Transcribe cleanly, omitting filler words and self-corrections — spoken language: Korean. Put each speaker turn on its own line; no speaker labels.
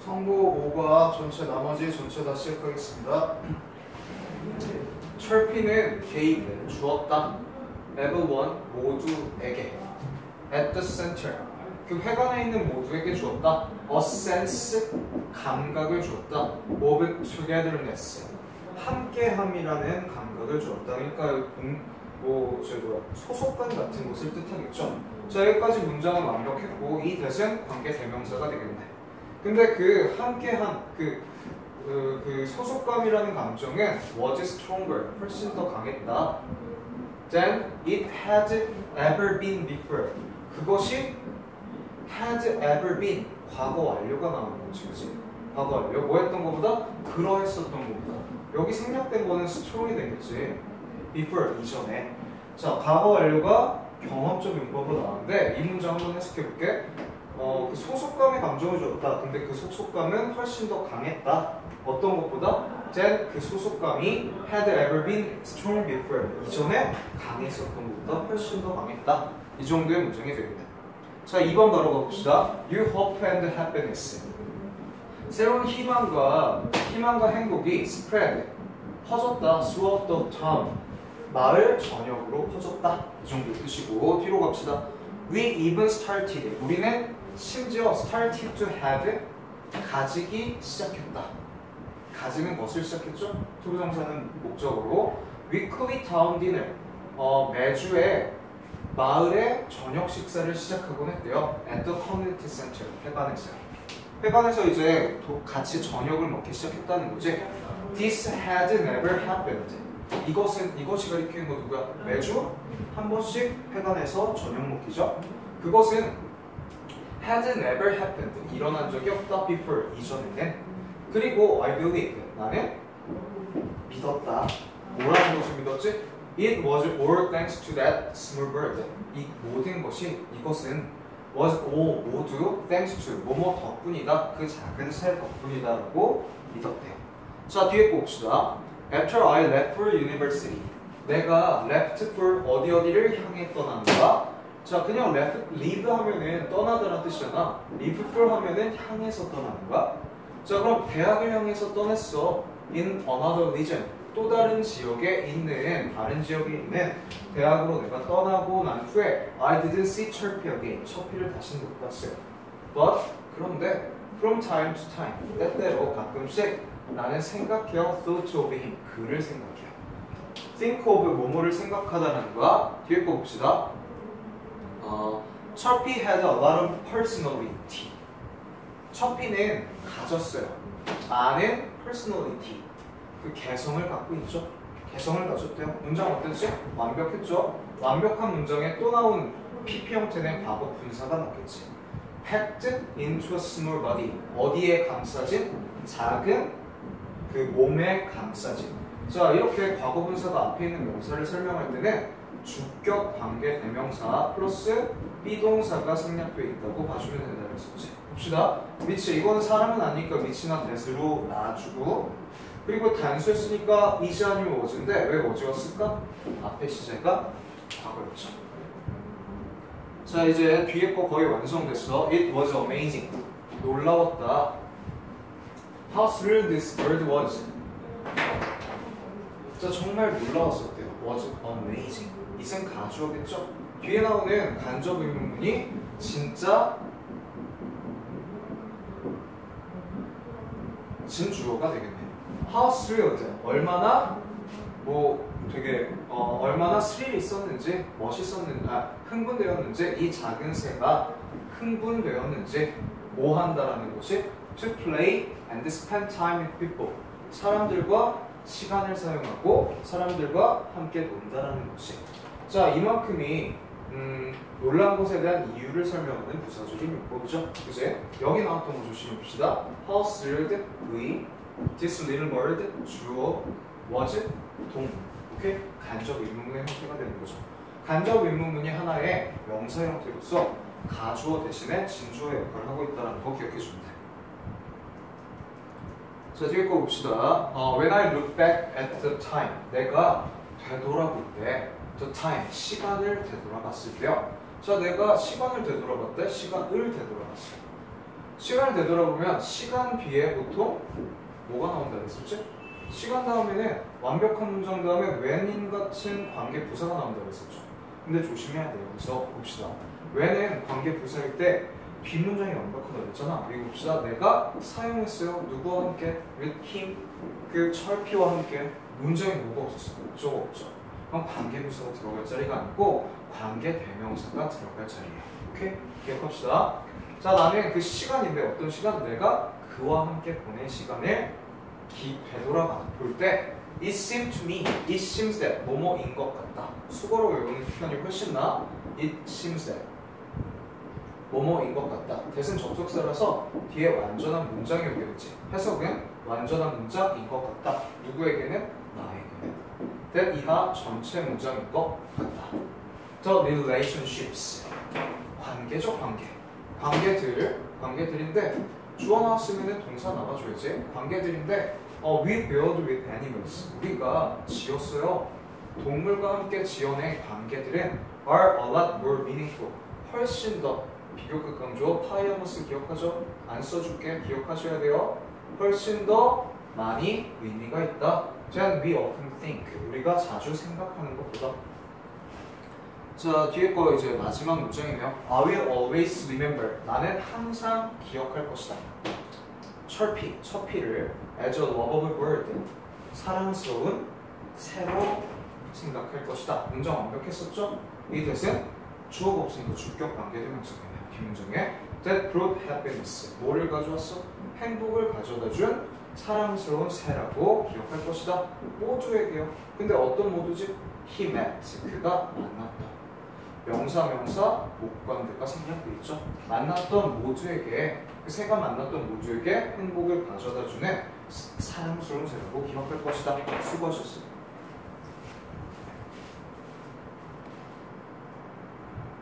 성부 5과 전체 나머지 전체 다 시작하겠습니다. 철피는 gave 주었다. everyone 모두에게. at the center 그 회관에 있는 모두에게 주었다. a sense 감각을 주었다. of togetherness 함께함이라는 감각을 주었다. 그러니까 소속감 같은 것을 뜻하겠죠. 자, 여기까지 문장은 완벽했고 이 that은 관계 대명사가 되겠네. 근데 그 함께한 그 소속감이라는 감정은 was stronger 훨씬 더 강했다 than it had ever been before. 그것이 had ever been 과거 완료가 나오는 거지, 그치? 과거 완료 뭐 했던 것보다 그러했었던 것보다. 여기 생략된 거는 strong이 되겠지. before 이전에. 자, 과거 완료가 경험적 용법으로 나왔는데 이 문장 한번 해석해볼게. 그 소속감의 감정을 줬다. 근데 그 소속감은 훨씬 더 강했다. 어떤 것보다? than 그 소속감이 had ever been strong before. 이전에 강했었던 것보다 훨씬 더 강했다. 이 정도의 문장이 되겠네. 자, 2번 바로 가봅시다. You hope and happiness. 새로운 희망과 행복이 spread 퍼졌다. throughout the town. 마을 전역으로 퍼졌다. 이 정도 뜻이고 뒤로 갑시다. We even started. 우리는 심지어 started to have 가지기 시작했다. 가지는 것을 시작했죠? 투부정사는 목적으로 weekly town dinner 매주에 마을의 저녁 식사를 시작하곤 했대요. at the community center 회관에서 이제 같이 저녁을 먹기 시작했다는 거지. This had never happened. 이것이 가리키는 거 누구야? 매주 한 번씩 회관에서 저녁 먹기죠. 그것은 had never happened. 일어난 적이 없다. before 이전에는. 그리고 I believe 나는 믿었다. 뭐라는 것을 믿었지? It was all thanks to that small bird. 이 모든 것이 이것은 was all 모두 thanks to 뭐뭐 덕분이다. 그 작은 새 덕분이다라고 믿었대요. 자, 뒤에 봅시다. After I left for university. 내가 left for 어디를 향해 떠나는가? 자, 그냥 leave 하면은 떠나다라는 뜻이잖아. leave for 하면은 향해서 떠나는가? 자, 그럼 대학을 향해서 떠났어. in another region. 또 다른 지역에 있는 대학으로 내가 떠나고 난 후에 I didn't see 철피 again. 철피를 다시 못 봤어요. But 그런데 from time to time 때때로 가끔씩 나는 생각해요. thought of him. 그를 생각해요. think of 뭐뭐를 생각하다는 거야. 뒤에 거 봅시다. 철피 had a lot of personality. 철피는 가졌어요. 많은 personality. 그 개성을 갖고 있죠. 개성을 가졌대요. 문장 어땠지? 완벽했죠? 완벽한 문장에 또 나온 PP 형태는 과거 분사가 나겠지. packed into a small body. 어디에 감싸진? 작은 그 몸에 감싸진. 자, 이렇게 과거 분사가 앞에 있는 명사를 설명할 때는 주격 관계 대명사 플러스 비동사가 생략되어 있다고 봐주면 된다는 거지. 봅시다. 미치. 이거는 사람은 아니니까 미치나 대수로 놔주고, 그리고 단수에 쓰니까 is 아니면 was인데 왜 was였을까? 앞에 시제가 과거였죠. 자, 이제 뒤에 거 거의 완성됐어. It was amazing. 놀라웠다. How thrilled this bird was. 자, 정말 놀라웠었대요. Was amazing. 이승 가주어겠죠? 뒤에 나오는 간접 의문문이 진짜 진주어가 되겠네요. How thrilled. 얼마나 얼마나 스릴이 있었는지, 멋있었는지, 흥분되었는지, 이 작은 새가 흥분되었는지 뭐 한다라는 것이 to play and spend time with people. 사람들과 시간을 사용하고 사람들과 함께 논다라는 것이. 자, 이만큼이 놀란 것에 대한 이유를 설명하는 부사적인 용법이죠. 그제? 여기 나왔던 거 조심해 봅시다. How thrilled we this little bird 주어 was 동. 오케이? 간접 의문문의 형태가 되는 거죠. 간접 의문문이 하나의 명사 형태로서 가주어 대신에 진주어의 역할을 하고 있다는 거 기억해 주면 돼. 자, 뒤에 거 봅시다. When I look back at the time. 내가 되돌아볼 때 the time. 시간을 되돌아봤을 때요. 자, 내가 시간을 되돌아봤대. 시간을 되돌아봤어요. 시간을 되돌아보면 시간 뒤에 보통 뭐가 나온다 그랬었지? 시간 다음에는 완벽한 문장 다음에 when인 같은 관계 부사가 나온다 그랬었죠. 근데 조심해야 돼요. 그래서 봅시다. when은 관계 부사일 때 뒷문장이 완벽하다 그랬잖아. 그리고 봅시다. 내가 사용했어요. 누구와 함께? with him. 그 철피와 함께. 문장에 뭐가 없었어? 저거 없죠. 그럼 관계 부사가 들어갈 자리가 아니고 관계 대명사가 들어갈 자리예요. 오케이? 기억합시다. 자, 나는 그 시간인데 어떤 시간? 내가 그와 함께 보낸 시간을 되돌아봐 볼 때 It seemed to me, it seems that 뭐뭐인 것 같다. 수거로 외우는 표현이 훨씬 나아. It seems that 뭐뭐인 것 같다. 대신 접속사라서 뒤에 완전한 문장이 오겠지. 해석은 완전한 문장인 것 같다. 누구에게는? 나에게는. that 이하 전체 문장인 것 같다. The relationships 관계죠, 관계. 관계들인데 주어 나왔으면 동사 나와줘야지. 관계들인데 we build with animals. 우리가 지었어요. 동물과 함께 지어낸 관계들은 are a lot more meaningful. 훨씬 더 비교급 강조 파이어머스 기억하죠? 안 써줄게. 기억하셔야 돼요. 훨씬 더 많이 의미가 있다. than we often think. 우리가 자주 생각하는 것보다. 자, 뒤에 거 이제 마지막 문장이네요. I will always remember. 나는 항상 기억할 것이다. 철피를 as a lovable word. 사랑스러운 새로 생각할 것이다. 문장 완벽했었죠? 이 뜻은 주어가 없으니까 주격 관계대명사겠네요. 뒷문장에 that brought happiness. 뭐를 가져왔어? 행복을 가져다준 사랑스러운 새라고 기억할 것이다. 모두에게요. 근데 어떤 모두지? He met. 그가 만났다. 명사, 목관대가 생략돼 있죠. 만났던 모두에게, 그 새가 만났던 모두에게 행복을 가져다주는 사랑스러운 새라고 기억할 것이다. 수고하셨습니다.